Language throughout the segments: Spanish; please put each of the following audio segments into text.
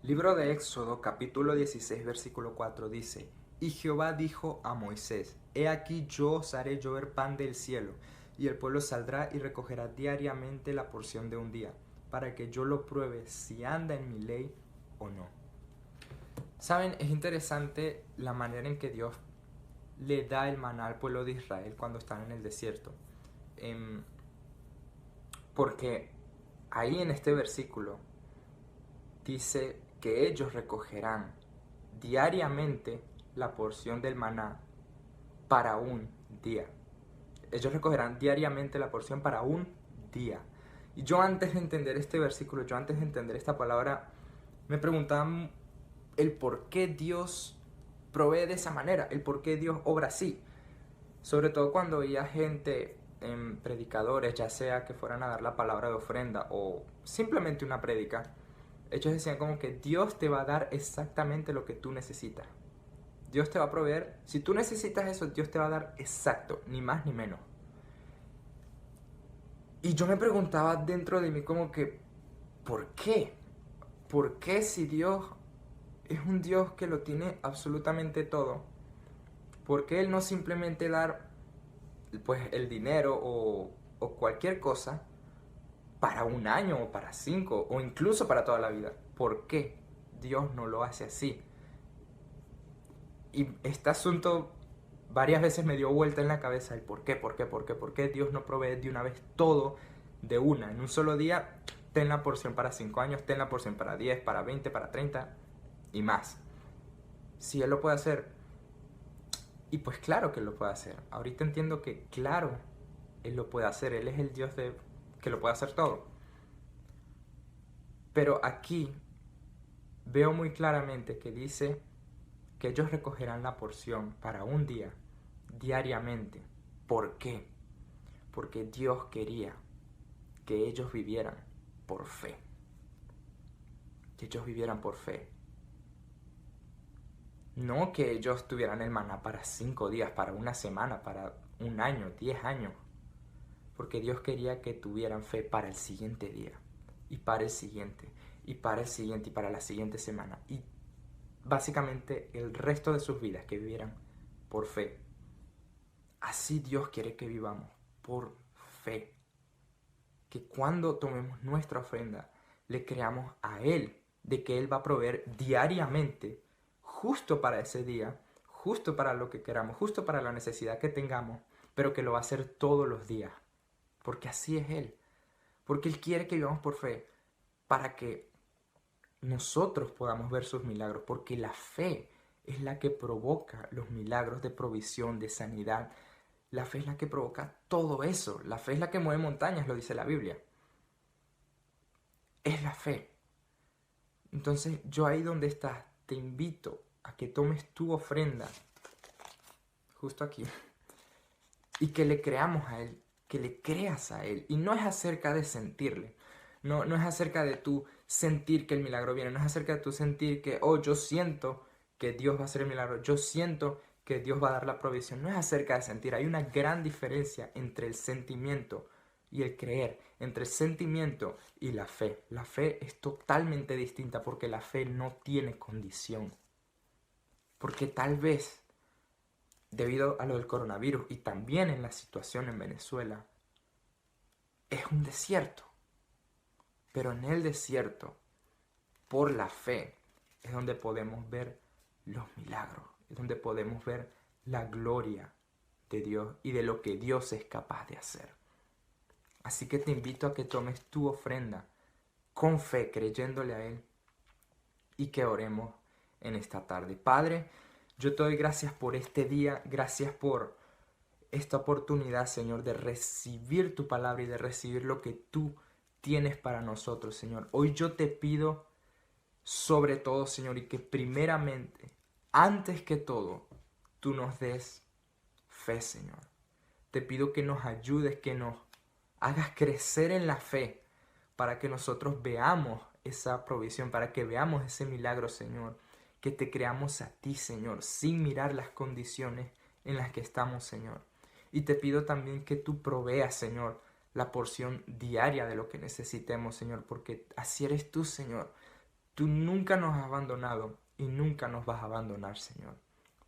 Libro de Éxodo, capítulo 16, versículo 4 dice: Y Jehová dijo a Moisés: He aquí yo os haré llover pan del cielo, y el pueblo saldrá y recogerá diariamente la porción de un día, para que yo lo pruebe si anda en mi ley o no. Saben, es interesante la manera en que Dios le da el maná al pueblo de Israel cuando están en el desierto. Em, porque ahí en este versículo dice que ellos recogerán diariamente la porción del maná para un día. Ellos recogerán diariamente la porción para un día. Y yo antes de entender este versículo, yo antes de entender esta palabra, me preguntaba el por qué Dios provee de esa manera, el por qué Dios obra así. Sobre todo cuando veía gente en predicadores, ya sea que fueran a dar la palabra de ofrenda o simplemente una prédica, ellos decían como que Dios te va a dar exactamente lo que tú necesitas. Dios te va a proveer. Si tú necesitas eso, Dios te va a dar exacto, ni más ni menos. Y yo me preguntaba dentro de mí como que, ¿por qué? ¿Por qué si Dios es un Dios que lo tiene absolutamente todo? ¿Por qué Él no simplemente dar pues el dinero o cualquier cosa para un año o para 5 o incluso para toda la vida? ¿Por qué Dios no lo hace así? Y este asunto varias veces me dio vuelta en la cabeza el por qué Dios no provee de una vez todo de una. En un solo día, ten la porción para 5 años, ten la porción para 10, para 20, para 30 y más. Si Él lo puede hacer, y pues claro que Él lo puede hacer. Ahorita entiendo que claro, Él lo puede hacer. Él es el Dios que lo puede hacer todo. Pero aquí veo muy claramente que dice que ellos recogerán la porción para un día, diariamente. ¿Por qué? Porque Dios quería que ellos vivieran por fe. Que ellos vivieran por fe. No que ellos tuvieran el maná para 5 días, para una semana, para un año, 10 años. Porque Dios quería que tuvieran fe para el siguiente día. Y para el siguiente. Y para el siguiente. Y para la siguiente semana. Y básicamente el resto de sus vidas que vivieran por fe. Así Dios quiere que vivamos. Por fe. Que cuando tomemos nuestra ofrenda, le creamos a Él, de que Él va a proveer diariamente, justo para ese día, justo para lo que queramos, justo para la necesidad que tengamos, pero que lo va a hacer todos los días, porque así es Él, porque Él quiere que vivamos por fe, para que nosotros podamos ver sus milagros, porque la fe es la que provoca los milagros de provisión, de sanidad. La fe es la que provoca todo eso. La fe es la que mueve montañas, lo dice la Biblia. Es la fe. Entonces yo ahí donde estás, te invito a que tomes tu ofrenda, justo aquí, y que le creamos a Él, que le creas a Él. Y no es acerca de sentirle, no es acerca de tú sentir que el milagro viene, no es acerca de tú sentir que, oh, yo siento que Dios va a hacer el milagro, yo siento que Dios va a dar la provisión. No es acerca de sentir, hay una gran diferencia entre el sentimiento y el creer, entre el sentimiento y la fe. La fe es totalmente distinta porque la fe no tiene condición. Porque tal vez, debido a lo del coronavirus y también en la situación en Venezuela, es un desierto. Pero en el desierto, por la fe, es donde podemos ver los milagros, es donde podemos ver la gloria de Dios y de lo que Dios es capaz de hacer. Así que te invito a que tomes tu ofrenda con fe, creyéndole a Él, y que oremos en esta tarde. Padre, yo te doy gracias por este día, gracias por esta oportunidad, Señor, de recibir tu palabra y de recibir lo que tú tienes para nosotros, Señor. Hoy yo te pido sobre todo, Señor, y que primeramente, antes que todo, tú nos des fe, Señor. Te pido que nos ayudes, que nos hagas crecer en la fe para que nosotros veamos esa provisión, para que veamos ese milagro, Señor. Que te creamos a ti, Señor, sin mirar las condiciones en las que estamos, Señor. Y te pido también que tú proveas, Señor, la porción diaria de lo que necesitemos, Señor, porque así eres tú, Señor. Tú nunca nos has abandonado y nunca nos vas a abandonar, Señor.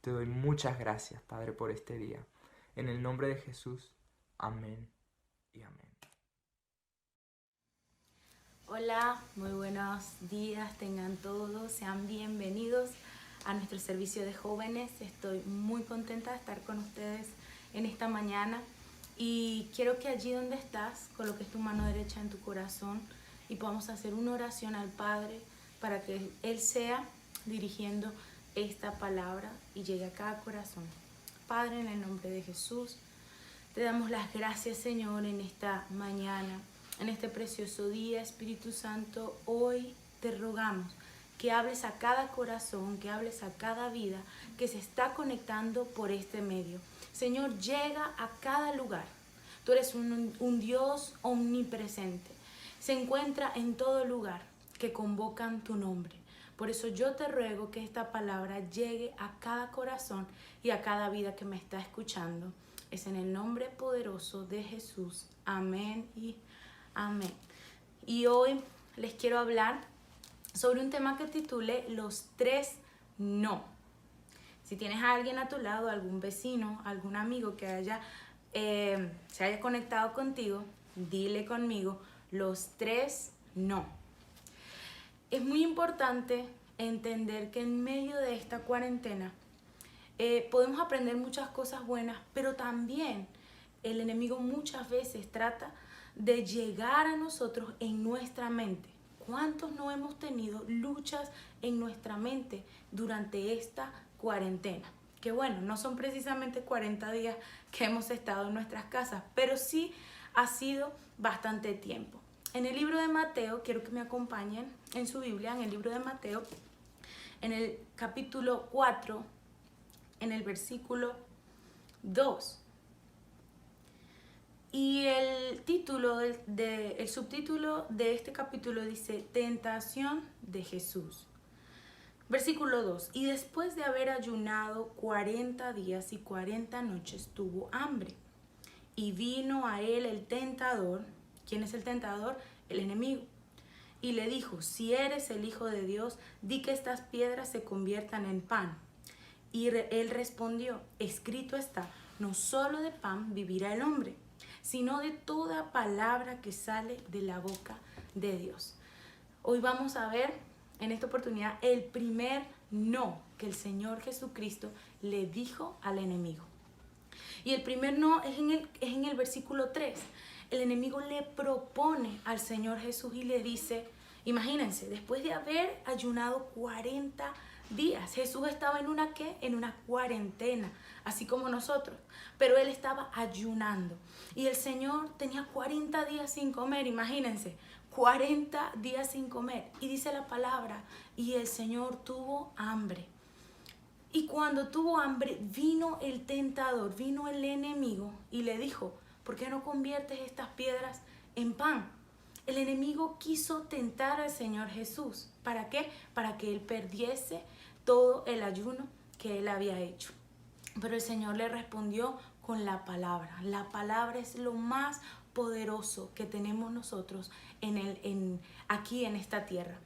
Te doy muchas gracias, Padre, por este día. En el nombre de Jesús, amén y amén. Hola, muy buenos días tengan todos, sean bienvenidos a nuestro servicio de jóvenes. Estoy muy contenta de estar con ustedes en esta mañana y quiero que allí donde estás coloques tu mano derecha en tu corazón y podamos hacer una oración al Padre para que Él sea dirigiendo esta palabra y llegue a cada corazón. Padre, en el nombre de Jesús, te damos las gracias, Señor, en esta mañana, en este precioso día. Espíritu Santo, hoy te rogamos que hables a cada corazón, que hables a cada vida que se está conectando por este medio. Señor, llega a cada lugar. Tú eres un Dios omnipresente. Se encuentra en todo lugar que convocan tu nombre. Por eso yo te ruego que esta palabra llegue a cada corazón y a cada vida que me está escuchando. Es en el nombre poderoso de Jesús. Amén y amén. Y hoy les quiero hablar sobre un tema que titulé Los 3 no. Si tienes a alguien a tu lado, algún vecino, algún amigo que se haya conectado contigo, dile conmigo los 3 no. Es muy importante entender que en medio de esta cuarentena podemos aprender muchas cosas buenas, pero también el enemigo muchas veces trata de llegar a nosotros en nuestra mente. ¿Cuántos no hemos tenido luchas en nuestra mente durante esta cuarentena? Que bueno, no son precisamente 40 días que hemos estado en nuestras casas, pero sí ha sido bastante tiempo. En el libro de Mateo, quiero que me acompañen en su Biblia, en el libro de Mateo, en el capítulo 4, en el versículo 2. Y el subtítulo de este capítulo dice Tentación de Jesús. Versículo 2. Y después de haber ayunado 40 días y 40 noches tuvo hambre. Y vino a él el tentador. ¿Quién es el tentador? El enemigo. Y le dijo, si eres el Hijo de Dios, di que estas piedras se conviertan en pan. Y él respondió, escrito está, no solo de pan vivirá el hombre, sino de toda palabra que sale de la boca de Dios. Hoy vamos a ver en esta oportunidad el primer no que el Señor Jesucristo le dijo al enemigo. Y el primer no es en el versículo 3. El enemigo le propone al Señor Jesús y le dice, imagínense, después de haber ayunado 40 días, Jesús estaba en una ¿qué? En una cuarentena, así como nosotros, pero él estaba ayunando. Y el Señor tenía 40 días sin comer, imagínense, 40 días sin comer. Y dice la palabra, y el Señor tuvo hambre. Y cuando tuvo hambre, vino el tentador, vino el enemigo y le dijo, ¿por qué no conviertes estas piedras en pan? El enemigo quiso tentar al Señor Jesús. ¿Para qué? Para que él perdiese todo el ayuno que él había hecho. Pero el Señor le respondió con la palabra. La palabra es lo más poderoso que tenemos nosotros aquí en esta tierra.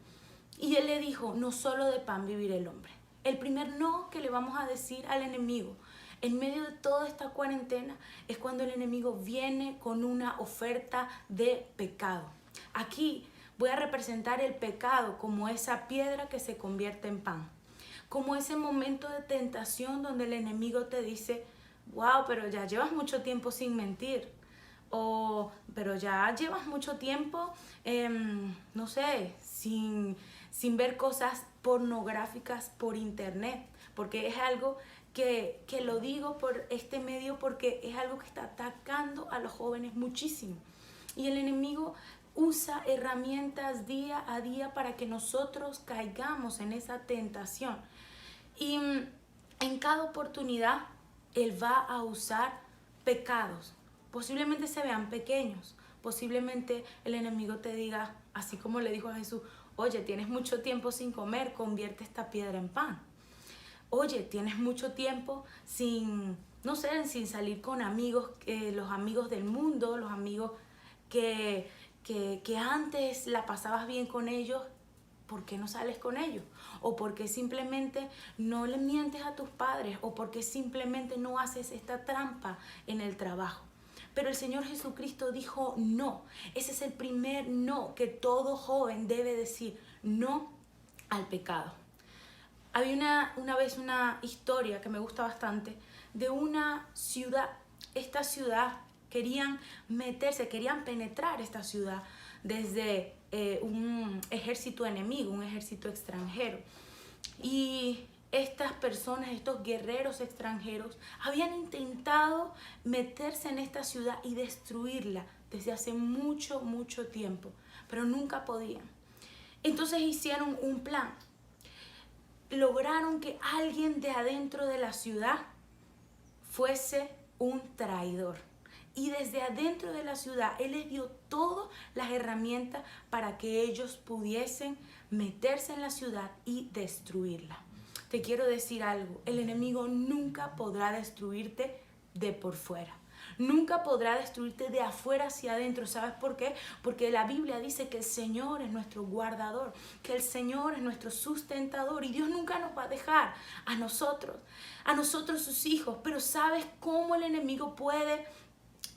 Y él le dijo, no solo de pan vivirá el hombre. El primer no que le vamos a decir al enemigo en medio de toda esta cuarentena es cuando el enemigo viene con una oferta de pecado. Aquí voy a representar el pecado como esa piedra que se convierte en pan. Como ese momento de tentación donde el enemigo te dice, wow, pero ya llevas mucho tiempo sin mentir. O, pero ya llevas mucho tiempo, no sé, sin ver cosas pornográficas por internet. Porque es algo que lo digo por este medio porque es algo que está atacando a los jóvenes muchísimo. Y el enemigo usa herramientas día a día para que nosotros caigamos en esa tentación. Y en cada oportunidad él va a usar pecados. Posiblemente se vean pequeños. Posiblemente el enemigo te diga, así como le dijo a Jesús, oye, tienes mucho tiempo sin comer, convierte esta piedra en pan. Oye, tienes mucho tiempo sin salir con amigos, los amigos del mundo, los amigos que antes la pasabas bien con ellos, ¿por qué no sales con ellos? ¿O por qué simplemente no le mientes a tus padres? ¿O por qué simplemente no haces esta trampa en el trabajo? Pero el Señor Jesucristo dijo no. Ese es el primer no que todo joven debe decir. No al pecado. Había una vez una historia que me gusta bastante de una ciudad. Esta ciudad querían penetrar esta ciudad desde un ejército enemigo, un ejército extranjero. Y estas personas, estos guerreros extranjeros, habían intentado meterse en esta ciudad y destruirla desde hace mucho, mucho tiempo, pero nunca podían. Entonces hicieron un plan. Lograron que alguien de adentro de la ciudad fuese un traidor. Y desde adentro de la ciudad, Él les dio todas las herramientas para que ellos pudiesen meterse en la ciudad y destruirla. Te quiero decir algo, el enemigo nunca podrá destruirte de por fuera. Nunca podrá destruirte de afuera hacia adentro. ¿Sabes por qué? Porque la Biblia dice que el Señor es nuestro guardador, que el Señor es nuestro sustentador y Dios nunca nos va a dejar a nosotros sus hijos. Pero ¿sabes cómo el enemigo puede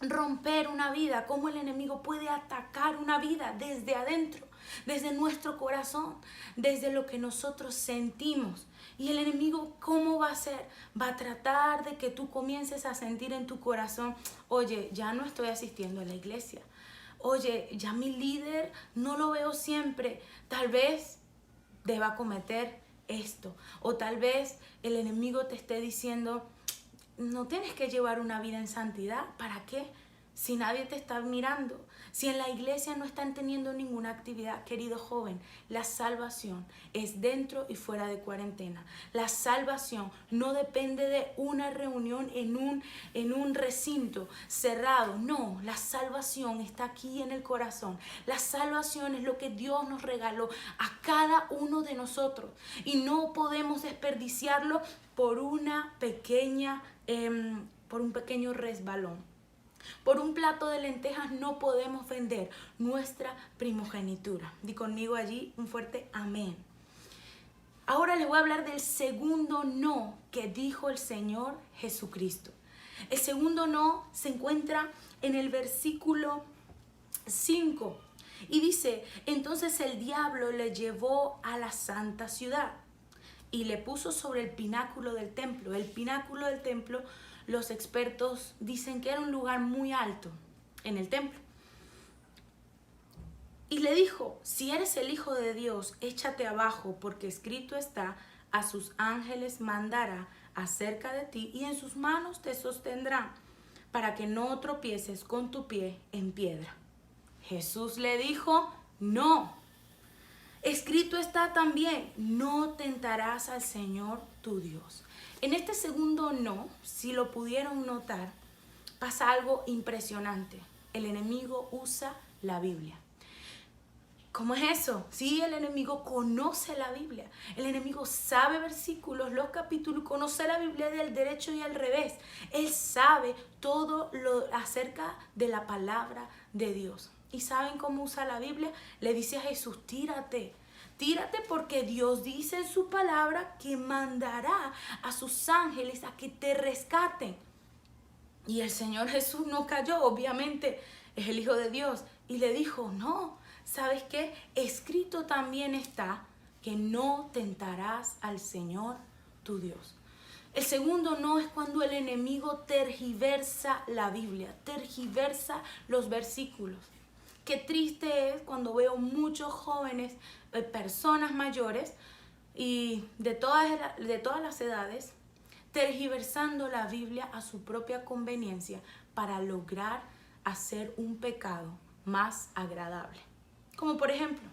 romper una vida? ¿Cómo el enemigo puede atacar una vida desde adentro? Desde nuestro corazón, desde lo que nosotros sentimos. Y el enemigo, ¿cómo va a hacer? Va a tratar de que tú comiences a sentir en tu corazón, oye, ya no estoy asistiendo a la iglesia. Oye, ya mi líder no lo veo siempre. Tal vez deba cometer esto. O tal vez el enemigo te esté diciendo, no tienes que llevar una vida en santidad. ¿Para qué? Si nadie te está mirando, si en la iglesia no están teniendo ninguna actividad. Querido joven, la salvación es dentro y fuera de cuarentena. La salvación no depende de una reunión en un recinto cerrado. No, la salvación está aquí en el corazón. La salvación es lo que Dios nos regaló a cada uno de nosotros y no podemos desperdiciarlo por un pequeño resbalón. Por un plato de lentejas no podemos vender nuestra primogenitura. Di conmigo allí un fuerte amén. Ahora les voy a hablar del segundo no que dijo el Señor Jesucristo. El segundo no se encuentra en el versículo 5 y dice, entonces el diablo le llevó a la santa ciudad y le puso sobre el pináculo del templo. El pináculo del templo, los expertos dicen que era un lugar muy alto en el templo. Y le dijo, si eres el Hijo de Dios, échate abajo, porque escrito está, a sus ángeles mandará acerca de ti y en sus manos te sostendrán, para que no tropieces con tu pie en piedra. Jesús le dijo, no. Escrito está también, no tentarás al Señor tu Dios. En este segundo no, si lo pudieron notar, pasa algo impresionante. El enemigo usa la Biblia. ¿Cómo es eso? Sí, el enemigo conoce la Biblia. El enemigo sabe versículos, los capítulos, conoce la Biblia del derecho y al revés. Él sabe todo lo acerca de la palabra de Dios. ¿Y saben cómo usa la Biblia? Le dice a Jesús, tírate. Tírate porque Dios dice en su palabra que mandará a sus ángeles a que te rescaten. Y el Señor Jesús no cayó, obviamente es el Hijo de Dios. Y le dijo, no, ¿sabes qué? Escrito también está que no tentarás al Señor tu Dios. El segundo no es cuando el enemigo tergiversa la Biblia, tergiversa los versículos. Qué triste es cuando veo muchos jóvenes, personas mayores y de todas las edades, tergiversando la Biblia a su propia conveniencia para lograr hacer un pecado más agradable. Como por ejemplo,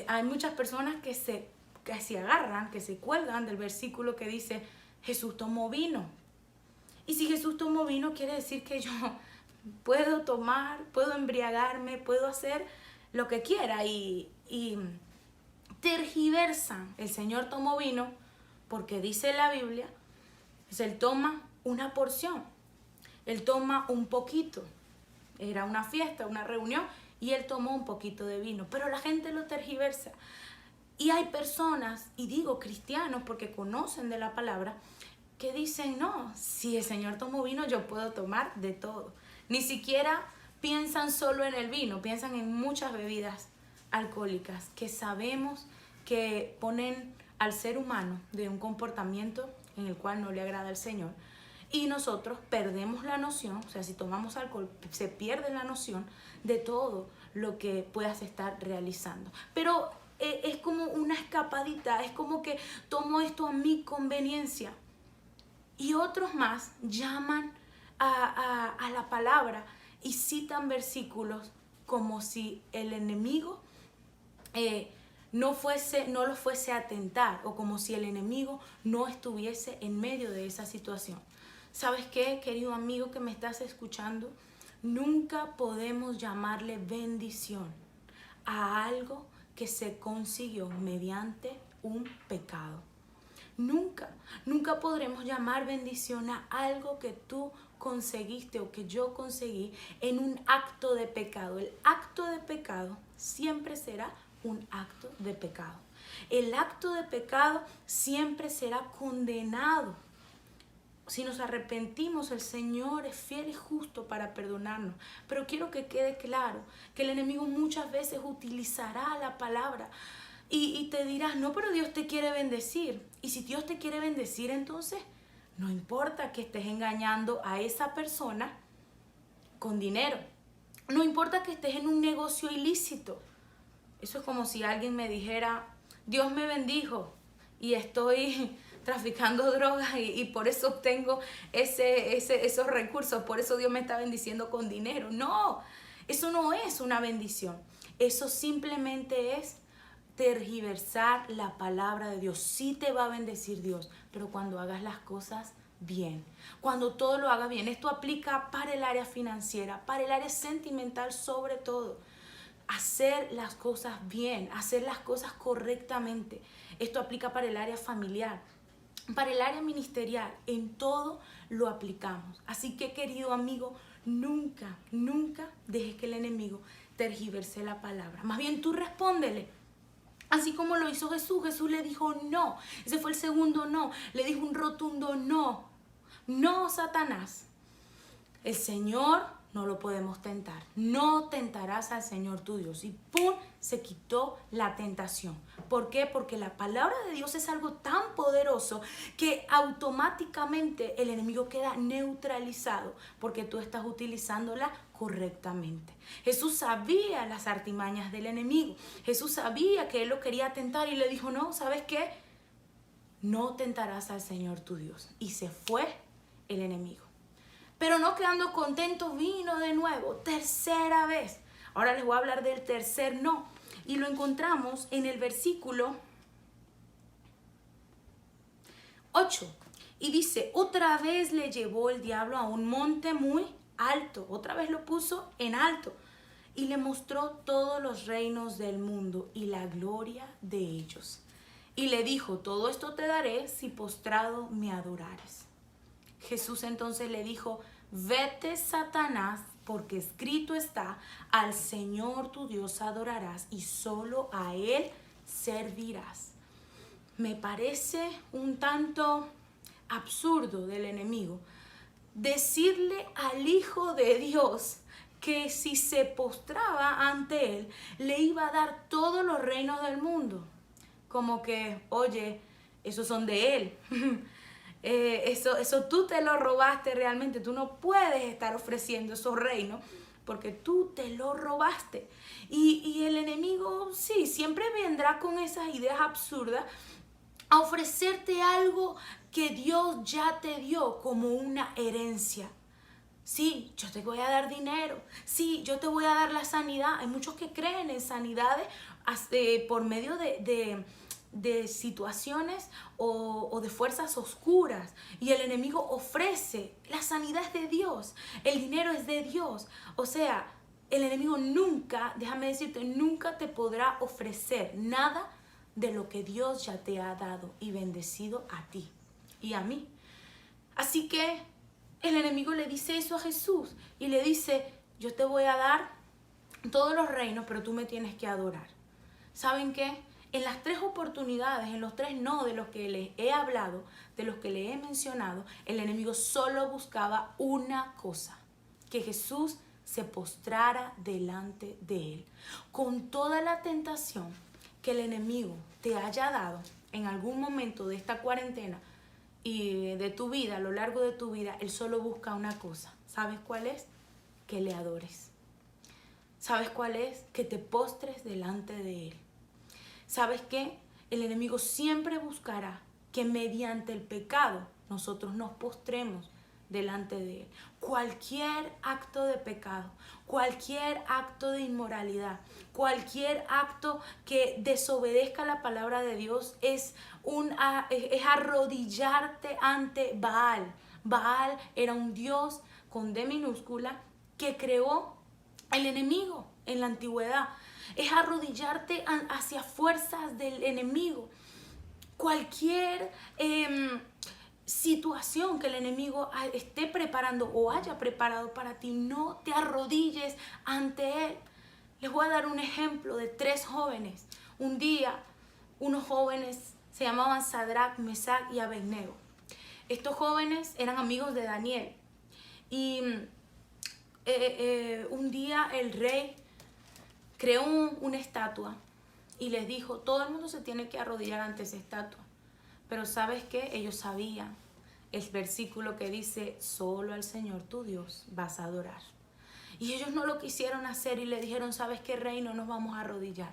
hay muchas personas que se agarran, que se cuelgan del versículo que dice Jesús tomó vino. Y si Jesús tomó vino, quiere decir que yo puedo tomar, puedo embriagarme, puedo hacer lo que quiera y tergiversan. El Señor tomó vino porque dice la Biblia, pues Él toma una porción, Él toma un poquito. Era una fiesta, una reunión y Él tomó un poquito de vino, pero la gente lo tergiversa. Y hay personas, y digo cristianos porque conocen de la palabra, que dicen, no, si el Señor tomó vino, yo puedo tomar de todo. Ni siquiera piensan solo en el vino, piensan en muchas bebidas alcohólicas que sabemos que ponen al ser humano de un comportamiento en el cual no le agrada al Señor. Y nosotros perdemos la noción, o sea, si tomamos alcohol, se pierde la noción de todo lo que puedas estar realizando. Pero es como una escapadita, es como que tomo esto a mi conveniencia. Y otros más llaman a la palabra y citan versículos como si el enemigo no lo fuese a tentar, o como si el enemigo no estuviese en medio de esa situación. ¿Sabes qué, querido amigo que me estás escuchando? Nunca podemos llamarle bendición a algo que se consiguió mediante un pecado. Nunca podremos llamar bendición a algo que tú conseguiste o que yo conseguí en un acto de pecado. El acto de pecado siempre será un acto de pecado. El acto de pecado siempre será condenado. Si nos arrepentimos, el Señor es fiel y justo para perdonarnos. Pero quiero que quede claro que el enemigo muchas veces utilizará la palabra y te dirás, no, pero Dios te quiere bendecir. Y si Dios te quiere bendecir, entonces no importa que estés engañando a esa persona con dinero. No importa que estés en un negocio ilícito. Eso es como si alguien me dijera, Dios me bendijo y estoy traficando drogas y por eso obtengo esos recursos, por eso Dios me está bendiciendo con dinero. No, eso no es una bendición. Eso simplemente es tergiversar la palabra de Dios. Sí te va a bendecir Dios, pero cuando hagas las cosas bien, cuando todo lo hagas bien. Esto aplica para el área financiera, para el área sentimental sobre todo. Hacer las cosas bien, hacer las cosas correctamente. Esto aplica para el área familiar, para el área ministerial. En todo lo aplicamos. Así que, querido amigo, nunca dejes que el enemigo tergiverse la palabra. Más bien tú respóndele. Así como lo hizo Jesús. Jesús le dijo no. Ese fue el segundo no. Le dijo un rotundo no. No, Satanás. El Señor no lo podemos tentar. No tentarás al Señor tu Dios. Y ¡pum! Se quitó la tentación. ¿Por qué? Porque la palabra de Dios es algo tan poderoso que automáticamente el enemigo queda neutralizado porque tú estás utilizándola correctamente. Jesús sabía las artimañas del enemigo. Jesús sabía que él lo quería tentar y le dijo, no, ¿sabes qué? No tentarás al Señor tu Dios. Y se fue el enemigo. Pero no quedando contento, vino de nuevo, tercera vez. Ahora les voy a hablar del tercer no. Y lo encontramos en el versículo 8. Y dice, otra vez le llevó el diablo a un monte muy alto. Otra vez lo puso en alto. Y le mostró todos los reinos del mundo y la gloria de ellos. Y le dijo, todo esto te daré si postrado me adorares. Jesús entonces le dijo, vete, Satanás, porque escrito está, al Señor tu Dios adorarás y solo a Él servirás. Me parece un tanto absurdo del enemigo decirle al Hijo de Dios que si se postraba ante Él, le iba a dar todos los reinos del mundo. Como que, oye, esos son de Él. Eso tú te lo robaste realmente. Tú no puedes estar ofreciendo esos reinos porque tú te lo robaste. Y el enemigo, sí, siempre vendrá con esas ideas absurdas a ofrecerte algo que Dios ya te dio como una herencia. Sí, yo te voy a dar dinero. Sí, yo te voy a dar la sanidad. Hay muchos que creen en sanidades por medio de situaciones o de fuerzas oscuras, y el enemigo ofrece. La sanidad es de Dios, el dinero es de Dios. O sea, el enemigo nunca, déjame decirte, nunca te podrá ofrecer nada de lo que Dios ya te ha dado y bendecido a ti y a mí. Así que el enemigo le dice eso a Jesús y le dice, yo te voy a dar todos los reinos, pero tú me tienes que adorar. ¿Saben qué? En las 3 oportunidades, en los 3 no de los que les he hablado, de los que les he mencionado, el enemigo solo buscaba una cosa: que Jesús se postrara delante de él. Con toda la tentación que el enemigo te haya dado en algún momento de esta cuarentena y de tu vida, a lo largo de tu vida, él solo busca una cosa. ¿Sabes cuál es? Que le adores. ¿Sabes cuál es? Que te postres delante de él. ¿Sabes qué? El enemigo siempre buscará que mediante el pecado nosotros nos postremos delante de él. Cualquier acto de pecado, cualquier acto de inmoralidad, cualquier acto que desobedezca la palabra de Dios es arrodillarte ante Baal. Baal era un dios con D minúscula que creó el enemigo en la antigüedad. Es arrodillarte hacia fuerzas del enemigo. Cualquier situación que el enemigo esté preparando o haya preparado para ti, no te arrodilles ante él. Les voy a dar un ejemplo de 3 jóvenes. Un día, unos jóvenes se llamaban Sadrach, Mesach y Abednego. Estos jóvenes eran amigos de Daniel. Y un día el rey creó una estatua y les dijo: todo el mundo se tiene que arrodillar ante esa estatua. Pero ¿sabes qué? Ellos sabían el versículo que dice: solo al Señor tu Dios vas a adorar. Y ellos no lo quisieron hacer y le dijeron: ¿sabes qué, rey? No nos vamos a arrodillar.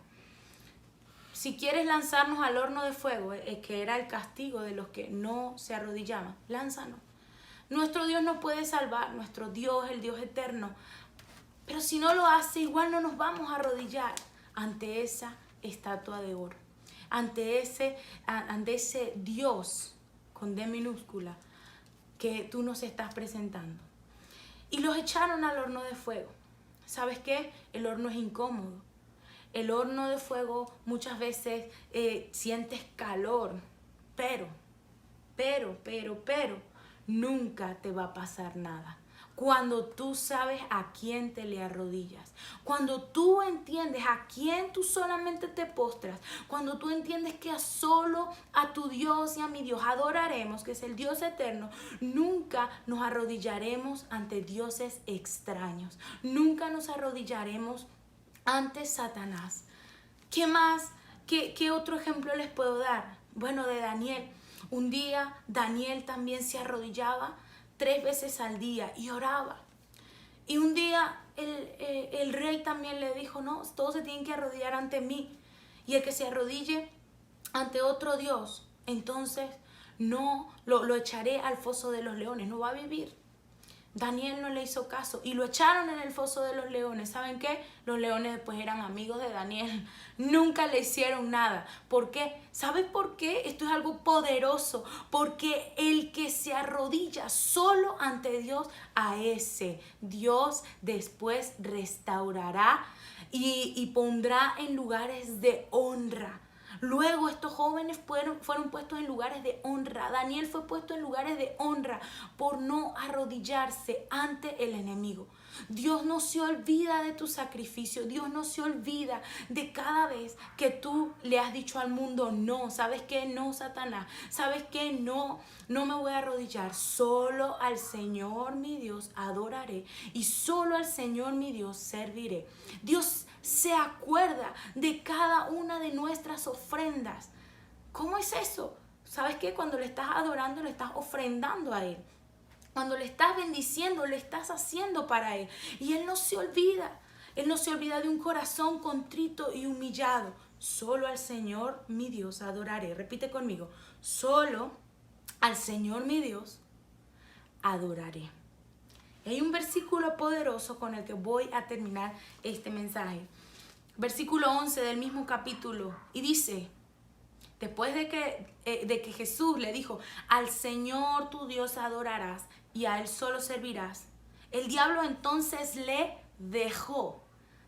Si quieres lanzarnos al horno de fuego, que era el castigo de los que no se arrodillaban, lánzanos. Nuestro Dios nos puede salvar, nuestro Dios, el Dios eterno. Pero si no lo hace, igual no nos vamos a arrodillar ante esa estatua de oro. Ante ese Dios con D minúscula que tú nos estás presentando. Y los echaron al horno de fuego. ¿Sabes qué? El horno es incómodo. El horno de fuego muchas veces sientes calor, pero nunca te va a pasar nada. Cuando tú sabes a quién te le arrodillas, cuando tú entiendes a quién tú solamente te postras, cuando tú entiendes que solo a tu Dios y a mi Dios adoraremos, que es el Dios eterno, nunca nos arrodillaremos ante dioses extraños, nunca nos arrodillaremos ante Satanás. ¿Qué más? ¿Qué otro ejemplo les puedo dar? Bueno, de Daniel. Un día Daniel también se arrodillaba 3 veces al día y oraba. Y un día el rey también le dijo: no, todos se tienen que arrodillar ante mí. Y el que se arrodille ante otro Dios, entonces no lo echaré al foso de los leones, no va a vivir. Daniel no le hizo caso y lo echaron en el foso de los leones. ¿Saben qué? Los leones después eran amigos de Daniel. Nunca le hicieron nada. ¿Por qué? ¿Sabes por qué? Esto es algo poderoso. Porque el que se arrodilla solo ante Dios, a ese Dios después restaurará y pondrá en lugares de honra. Luego estos jóvenes fueron puestos en lugares de honra. Daniel fue puesto en lugares de honra por no arrodillarse ante el enemigo. Dios no se olvida de tu sacrificio. Dios no se olvida de cada vez que tú le has dicho al mundo: no, ¿sabes qué? No, Satanás. ¿Sabes qué? No me voy a arrodillar. Solo al Señor mi Dios adoraré y solo al Señor mi Dios serviré. Dios se acuerda de cada una de nuestras ofrendas. ¿Cómo es eso? ¿Sabes qué? Cuando le estás adorando, le estás ofrendando a Él. Cuando le estás bendiciendo, le estás haciendo para Él. Y Él no se olvida. Él no se olvida de un corazón contrito y humillado. Solo al Señor mi Dios adoraré. Repite conmigo. Solo al Señor mi Dios adoraré. Hay un versículo poderoso con el que voy a terminar este mensaje. Versículo 11 del mismo capítulo. Y dice: después de que Jesús le dijo: al Señor tu Dios adorarás y a Él solo servirás, el diablo entonces le dejó.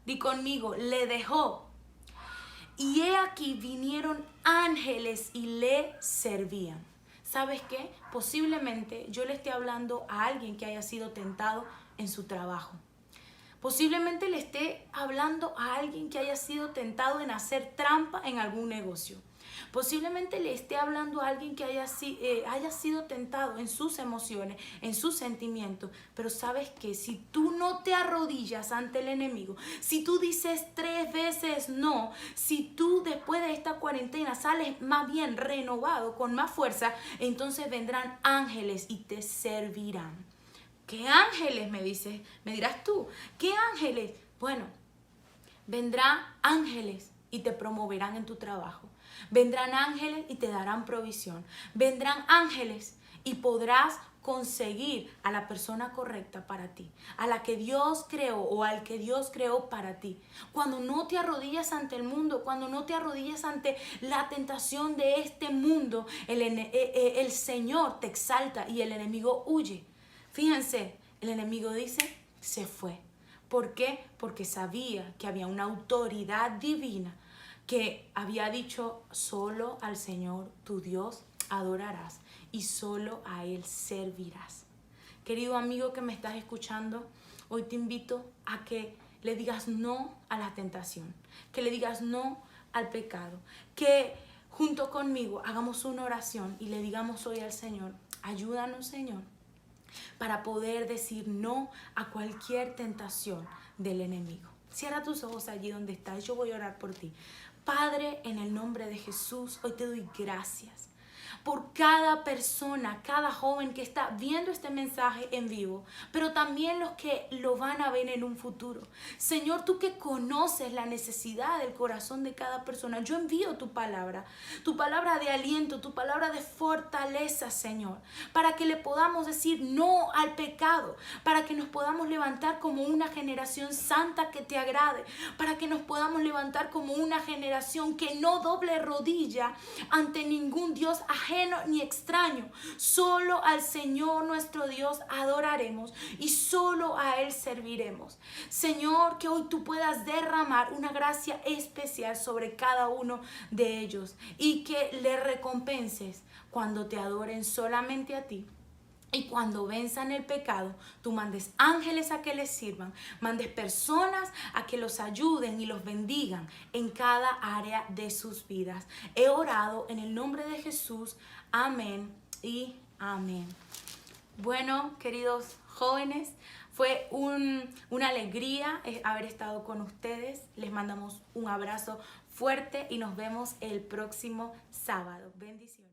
Di conmigo, le dejó. Y he aquí vinieron ángeles y le servían. ¿Sabes qué? Posiblemente yo le esté hablando a alguien que haya sido tentado en su trabajo. Posiblemente le esté hablando a alguien que haya sido tentado en hacer trampa en algún negocio. Posiblemente le esté hablando a alguien que haya sido tentado en sus emociones, en sus sentimientos. Pero sabes que si tú no te arrodillas ante el enemigo, si tú dices 3 veces no, si tú después de esta cuarentena sales más bien renovado, con más fuerza, entonces vendrán ángeles y te servirán. ¿Qué ángeles? Me dirás tú. ¿Qué ángeles? Bueno, vendrán ángeles y te promoverán en tu trabajo. Vendrán ángeles y te darán provisión. Vendrán ángeles y podrás conseguir a la persona correcta para ti, a la que Dios creó o al que Dios creó para ti. Cuando no te arrodillas ante el mundo, cuando no te arrodillas ante la tentación de este mundo, el Señor te exalta y el enemigo huye. Fíjense, el enemigo dice, se fue. ¿Por qué? Porque sabía que había una autoridad divina que había dicho, solo al Señor tu Dios adorarás y solo a Él servirás. Querido amigo que me estás escuchando, hoy te invito a que le digas no a la tentación, que le digas no al pecado, que junto conmigo hagamos una oración y le digamos hoy al Señor, ayúdanos Señor, para poder decir no a cualquier tentación del enemigo. Cierra tus ojos allí donde estás, yo voy a orar por ti. Padre, en el nombre de Jesús, hoy te doy gracias por cada persona, cada joven que está viendo este mensaje en vivo, pero también los que lo van a ver en un futuro. Señor, tú que conoces la necesidad del corazón de cada persona, yo envío tu palabra de aliento, tu palabra de fortaleza, Señor, para que le podamos decir no al pecado, para que nos podamos levantar como una generación santa que te agrade, para que nos podamos levantar como una generación que no doble rodilla ante ningún Dios ajeno ni extraño. Solo al Señor nuestro Dios adoraremos y solo a Él serviremos. Señor, que hoy tú puedas derramar una gracia especial sobre cada uno de ellos y que le recompenses cuando te adoren solamente a ti. Y cuando venzan el pecado, tú mandes ángeles a que les sirvan, mandes personas a que los ayuden y los bendigan en cada área de sus vidas. He orado en el nombre de Jesús. Amén y amén. Bueno, queridos jóvenes, fue una alegría haber estado con ustedes. Les mandamos un abrazo fuerte y nos vemos el próximo sábado. Bendiciones.